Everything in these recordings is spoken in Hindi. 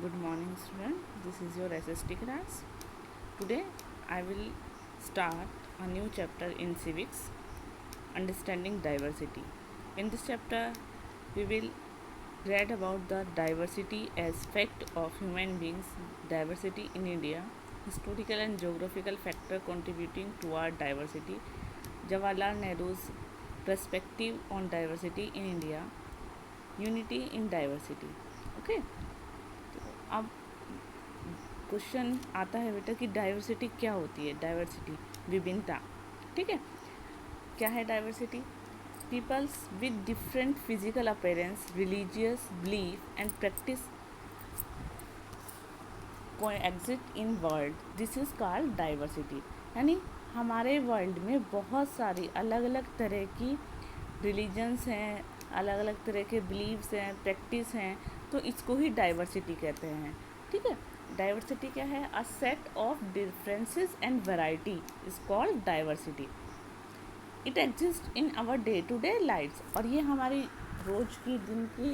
Good morning, student. This is your SST class. Today, I will start a new chapter in civics, understanding diversity. In this chapter, we will read about the diversity aspect of human beings, diversity in India, historical and geographical factor contributing toward diversity, Jawaharlal Nehru's perspective on diversity in India, unity in diversity. Okay. अब क्वेश्चन आता है बेटा कि डाइवर्सिटी क्या होती है। डाइवर्सिटी विभिन्नता, ठीक है। क्या है diversity? Peoples with different physical appearance, religious belief and practice coexist in world, this is called diversity. यानी हमारे वर्ल्ड में बहुत सारी अलग अलग तरह की रिलीजन्स हैं, अलग अलग तरह के बिलीव्स हैं, प्रैक्टिस हैं, तो इसको ही डाइवर्सिटी कहते हैं, ठीक है। डाइवर्सिटी क्या है? A set of differences and variety is called diversity. It exist in our day to day lifes, और ये हमारी रोज की दिन की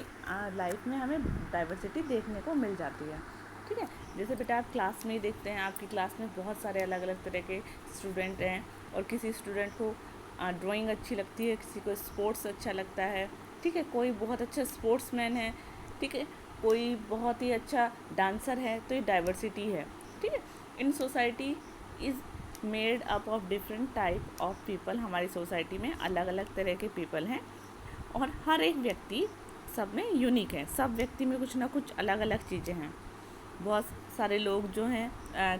लाइफ में हमें डाइवर्सिटी देखने को मिल जाती है, ठीक है। जैसे बेटा आप क्लास में ही देखते हैं, आपकी क्लास में बहुत सारे अलग अलग तरह के स्टूडेंट हैं, और किसी स्टूडेंट को ड्राइंग अच्छी लगती है, किसी को स्पोर्ट्स अच्छा लगता है, ठीक है। कोई बहुत अच्छा स्पोर्ट्समैन है, ठीक है, कोई बहुत ही अच्छा डांसर है, तो ये डाइवर्सिटी है, ठीक है। In society is made up of different type of people. हमारी सोसाइटी में अलग अलग तरह के पीपल हैं, और हर एक व्यक्ति सब में यूनिक है। सब व्यक्ति में कुछ ना कुछ अलग अलग चीज़ें हैं। बहुत सारे लोग जो हैं,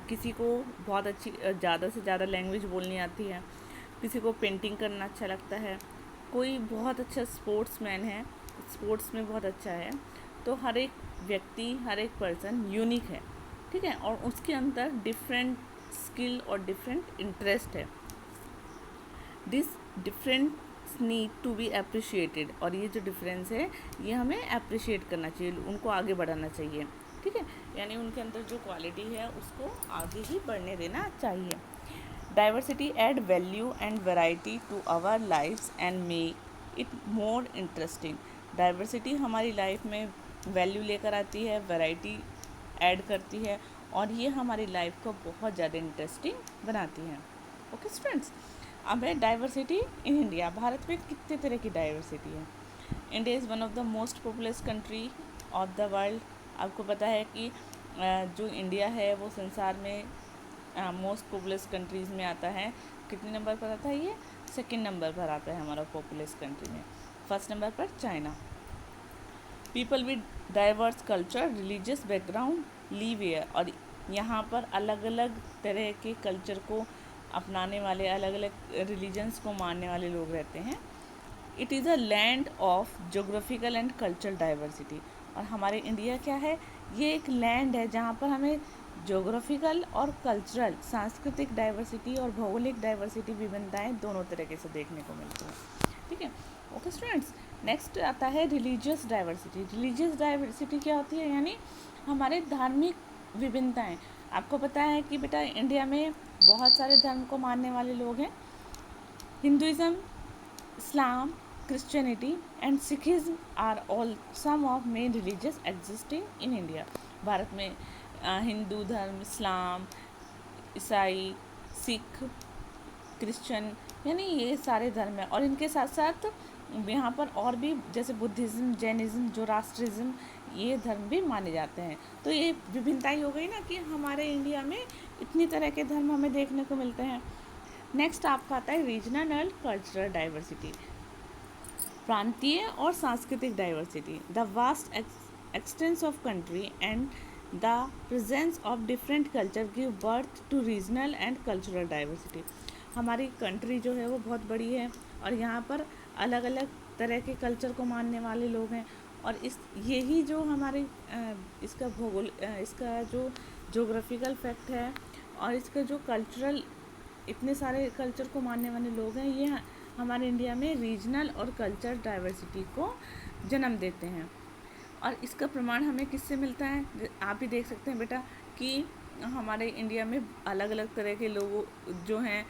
किसी को बहुत अच्छी ज़्यादा से ज़्यादा लैंग्वेज बोलनी आती है, किसी को पेंटिंग करना अच्छा लगता है, कोई बहुत अच्छा स्पोर्ट्समैन है, स्पोर्ट्स में बहुत अच्छा है। तो हर एक व्यक्ति, हर एक पर्सन यूनिक है, ठीक है, और उसके अंदर डिफरेंट स्किल और डिफरेंट इंटरेस्ट है। This difference need to be appreciated, और ये जो डिफरेंस है ये हमें अप्रिशिएट करना चाहिए, उनको आगे बढ़ाना चाहिए, ठीक है। यानी उनके अंदर जो क्वालिटी है उसको आगे ही बढ़ने देना चाहिए। Diversity add value and variety to our lifes and make it more interesting. Diversity हमारी लाइफ में वैल्यू लेकर आती है, वैरायटी ऐड करती है, और ये हमारी लाइफ को बहुत ज़्यादा इंटरेस्टिंग बनाती है। ओके स्टूडेंट्स, अब है डाइवर्सिटी इन इंडिया। भारत में कितने तरह की डाइवर्सिटी है? India is one of the most populous country of the world. आपको पता है कि जो इंडिया है वो संसार में मोस्ट पॉपुलस कंट्रीज़ में आता है। कितने नंबर पर आता है ये? सेकंड नंबर पर आता है हमारा पॉपुलस कंट्री में। फर्स्ट नंबर पर China. People with diverse culture, religious background live here, और यहाँ पर अलग अलग तरह के कल्चर को अपनाने वाले, अलग अलग रिलीजन्स को मानने वाले लोग रहते हैं। It is a land of geographical and cultural diversity, और हमारे इंडिया क्या है? ये एक लैंड है जहाँ पर हमें जोग्राफिकल और कल्चरल, सांस्कृतिक डाइवर्सिटी और भौगोलिक डाइवर्सिटी, विभिन्नताएँ दोनों तरीके से देखने को मिलती हैं, ठीक है। ओके स्टूडेंट्स, नेक्स्ट आता है रिलीजियस डाइवर्सिटी। रिलीजियस डाइवर्सिटी क्या होती है? यानी हमारे धार्मिक विभिन्नताएँ। आपको पता है कि बेटा इंडिया में बहुत सारे धर्म को मानने वाले लोग हैं। Hinduism, Islam, Christianity and Sikhism are all some of main religious existing in India. Bharat में हिंदू धर्म, इस्लाम, ईसाई, सिख, क्रिश्चियन, यानी ये सारे धर्म हैं, और इनके साथ साथ यहाँ पर और भी जैसे बुद्धिज़्म, जैनिज़्म, जोरास्ट्रिज्म, ये धर्म भी माने जाते हैं। तो ये विभिन्नता ही हो गई ना कि हमारे इंडिया में इतनी तरह के धर्म हमें देखने को मिलते हैं। नेक्स्ट आपका आता है रीजनल एंड कल्चरल डाइवर्सिटी, प्रांतीय और सांस्कृतिक diversity. The vast extents of country and the presence of different culture give birth to regional and cultural diversity. हमारी कंट्री जो है वो बहुत बड़ी है, और यहाँ पर अलग अलग तरह के कल्चर को मानने वाले लोग हैं, और इस यही जो हमारे इसका भूगोल, इसका जो जोग्राफिकल फैक्ट है, और इसका जो कल्चरल, इतने सारे कल्चर को मानने वाले लोग हैं, ये हमारे इंडिया में रीजनल और कल्चर डाइवर्सिटी को जन्म देते हैं। और इसका प्रमाण हमें किससे मिलता है? आप ही देख सकते हैं बेटा कि हमारे इंडिया में अलग अलग तरह के लोग जो हैं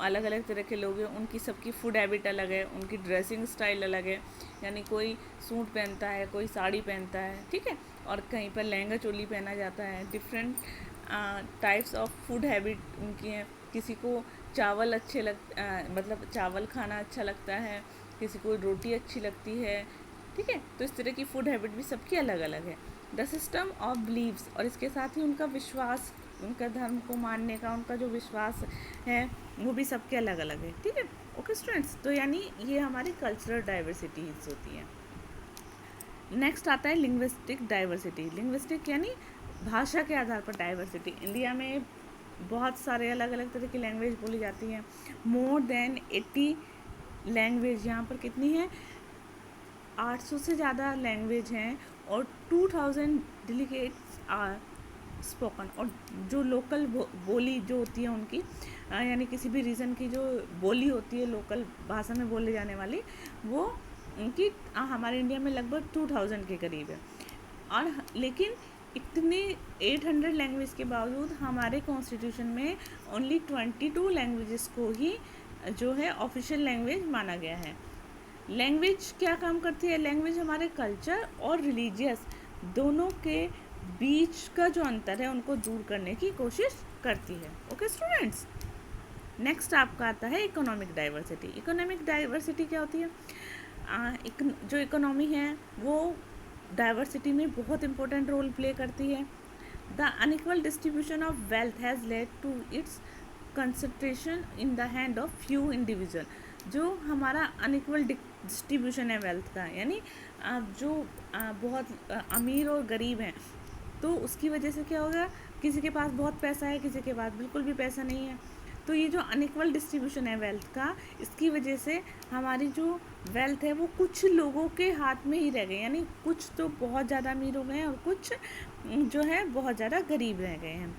अलग अलग तरह के लोग हैं, उनकी सबकी फूड हैबिट अलग है, उनकी ड्रेसिंग स्टाइल अलग है, यानी कोई सूट पहनता है, कोई साड़ी पहनता है, ठीक है, और कहीं पर लहंगा चोली पहना जाता है। Different types of food habit उनकी हैं। किसी को चावल अच्छे मतलब चावल खाना अच्छा लगता है, किसी को रोटी अच्छी लगती है, ठीक है। तो इस तरह की फूड हैबिट भी सबकी अलग अलग है। द सिस्टम ऑफ बिलीव्स, और इसके साथ ही उनका विश्वास, उनका धर्म को मानने का उनका जो विश्वास है वो भी सबके अलग अलग है, ठीक है। ओके स्टूडेंट्स, तो यानी ये हमारी कल्चरल डाइवर्सिटीज होती है। नेक्स्ट आता है लिंग्विस्टिक डाइवर्सिटी। लिंग्विस्टिक यानी भाषा के आधार पर डाइवर्सिटी। इंडिया में बहुत सारे अलग अलग तरह की लैंग्वेज बोली जाती हैं। मोर देन 80 लैंग्वेज, यहाँ पर कितनी है, 800 से ज़्यादा लैंग्वेज हैं, और 2000 डेलीगेट्स आर स्पोकन। और जो लोकल बोली जो होती है उनकी, यानी किसी भी रीजन की जो बोली होती है लोकल भाषा में बोले जाने वाली, वो उनकी हमारे इंडिया में लगभग 2000 के करीब है। और लेकिन इतने 800 लैंग्वेज के बावजूद हमारे कॉन्स्टिट्यूशन में ओनली 22 लैंग्वेजेस को ही जो है ऑफिशियल लैंग्वेज माना गया है। लैंग्वेज क्या काम करती है? लैंग्वेज हमारे कल्चर और रिलीजियस दोनों के बीच का जो अंतर है उनको दूर करने की कोशिश करती है। ओके स्टूडेंट्स, नेक्स्ट आपका आता है इकोनॉमिक डाइवर्सिटी। इकोनॉमिक डाइवर्सिटी क्या होती है? जो इकोनॉमी है वो डाइवर्सिटी में बहुत इंपॉर्टेंट रोल प्ले करती है। The unequal distribution of wealth has led to its concentration in the hand of few individual. जो हमारा अनइक्वल डिस्ट्रीब्यूशन है वेल्थ का, यानी जो बहुत अमीर और गरीब हैं, तो उसकी वजह से क्या होगा, किसी के पास बहुत पैसा है, किसी के पास बिल्कुल भी पैसा नहीं है। तो ये जो अनइक्वल डिस्ट्रीब्यूशन है वेल्थ का, इसकी वजह से हमारी जो वेल्थ है वो कुछ लोगों के हाथ में ही रह गई, यानी कुछ तो बहुत ज़्यादा अमीर हो गए हैं और कुछ जो है बहुत ज़्यादा गरीब रह गए हैं।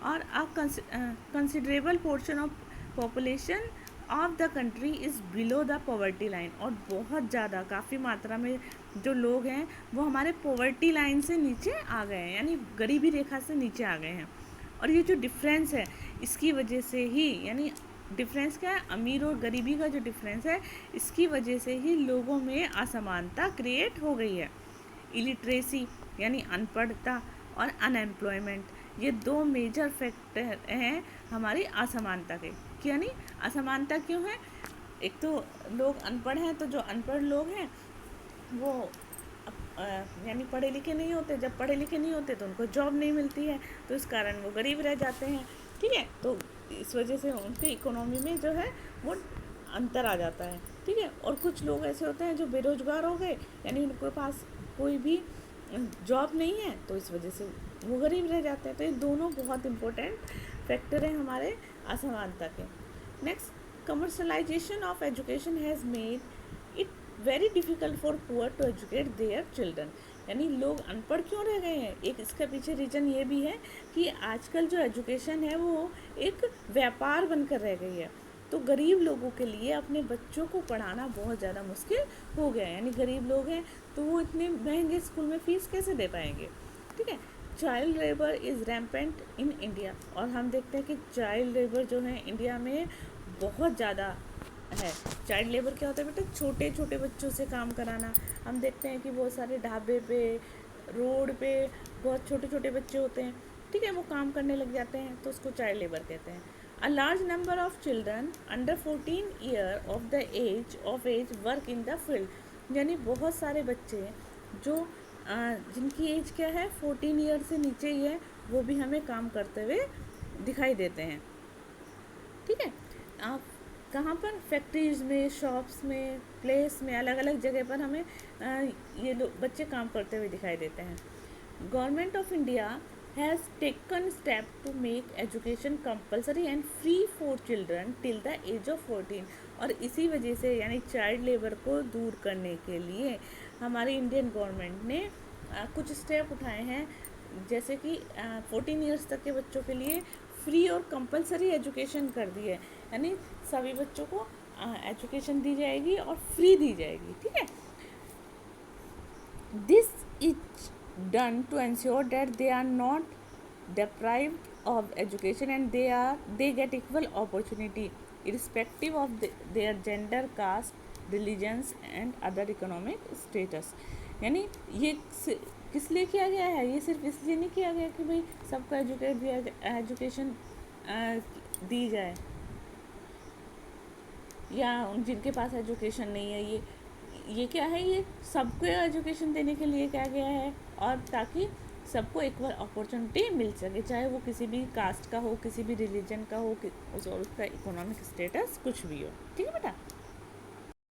और अ considerable portion of population of the country is below the poverty line. और बहुत ज़्यादा, काफ़ी मात्रा में जो लोग हैं वो हमारे पॉवर्टी लाइन से नीचे आ गए हैं, यानी गरीबी रेखा से नीचे आ गए हैं। और ये जो डिफरेंस है इसकी वजह से ही, यानी डिफरेंस क्या है, अमीर और गरीबी का जो डिफरेंस है, इसकी वजह से ही लोगों में असमानता क्रिएट हो गई है। इलिटरेसी यानी अनपढ़ता और अनएम्प्लॉयमेंट, ये दो मेजर फैक्टर हैं हमारी असमानता के। यानी असमानता क्यों है? एक तो लोग अनपढ़ हैं, तो जो अनपढ़ लोग हैं वो यानी पढ़े लिखे नहीं होते। जब पढ़े लिखे नहीं होते तो उनको जॉब नहीं मिलती है, तो इस कारण वो गरीब रह जाते हैं, ठीक है। तो इस वजह से उनकी इकोनॉमी में जो है वो अंतर आ जाता है, ठीक है। और कुछ लोग ऐसे होते हैं जो बेरोजगार हो गए, यानी उनके पास कोई भी जॉब नहीं है, तो इस वजह से वो गरीब रह जाते हैं। तो ये दोनों बहुत इम्पोर्टेंट फैक्टर हैं हमारे असमानता के। Next, commercialisation of education has made it very difficult for poor to educate their children. यानी लोग अनपढ़ क्यों रह गए हैं? एक इसके पीछे रीज़न ये भी है कि आजकल जो एजुकेशन है वो एक व्यापार बनकर रह गई है। तो गरीब लोगों के लिए अपने बच्चों को पढ़ाना बहुत ज़्यादा मुश्किल हो गया है। यानी गरीब लोग हैं तो वो इतने महंगे स्कूल में फ़ीस कैसे दे पाएंगे, ठीक है। Child labour is rampant in India. और हम देखते हैं कि चाइल्ड लेबर जो है इंडिया में बहुत ज़्यादा है। चाइल्ड लेबर क्या होता है बेटा? छोटे छोटे बच्चों से काम कराना। हम देखते हैं कि बहुत सारे ढाबे पे, रोड पे बहुत छोटे छोटे बच्चे होते हैं, ठीक है, वो काम करने लग जाते हैं, तो उसको चाइल्ड लेबर कहते हैं। A large number of children under 14 year of the age work in the field. यानी बहुत सारे बच्चे जो जिनकी एज क्या है 14 ईयर से नीचे ही है, वो भी हमें काम करते हुए दिखाई देते हैं, ठीक है। आप कहाँ पर? फैक्ट्रीज में, शॉप्स में, प्लेस में, अलग अलग जगह पर हमें ये लोग बच्चे काम करते हुए दिखाई देते हैं। Government of India has taken step to make education compulsory and free for children till the age of 14। और इसी वजह से यानी चाइल्ड लेबर को दूर करने के लिए हमारी इंडियन गवर्नमेंट ने कुछ स्टेप उठाए हैं, जैसे कि 14 ईयर्स तक के बच्चों के लिए फ्री और कंपलसरी एजुकेशन कर दी है। यानी सभी बच्चों को एजुकेशन दी जाएगी और फ्री दी जाएगी, ठीक है। This is done to ensure that they are not deprived of education and they get equal opportunity irrespective of their gender, caste, religions and other economic status. यानी ये किस लिए किया गया है? ये सिर्फ इसलिए नहीं किया गया कि भाई सबको एजुकेशन दी जाए, या जिनके पास एजुकेशन नहीं है, ये क्या है, ये सबको एजुकेशन देने के लिए क्या गया है, और ताकि सबको इक्वल अपॉर्चुनिटी मिल सके, चाहे वो किसी भी कास्ट का हो, किसी भी रिलीजन का हो, और उसका इकोनॉमिक स्टेटस कुछ भी हो। ठीक है बेटा।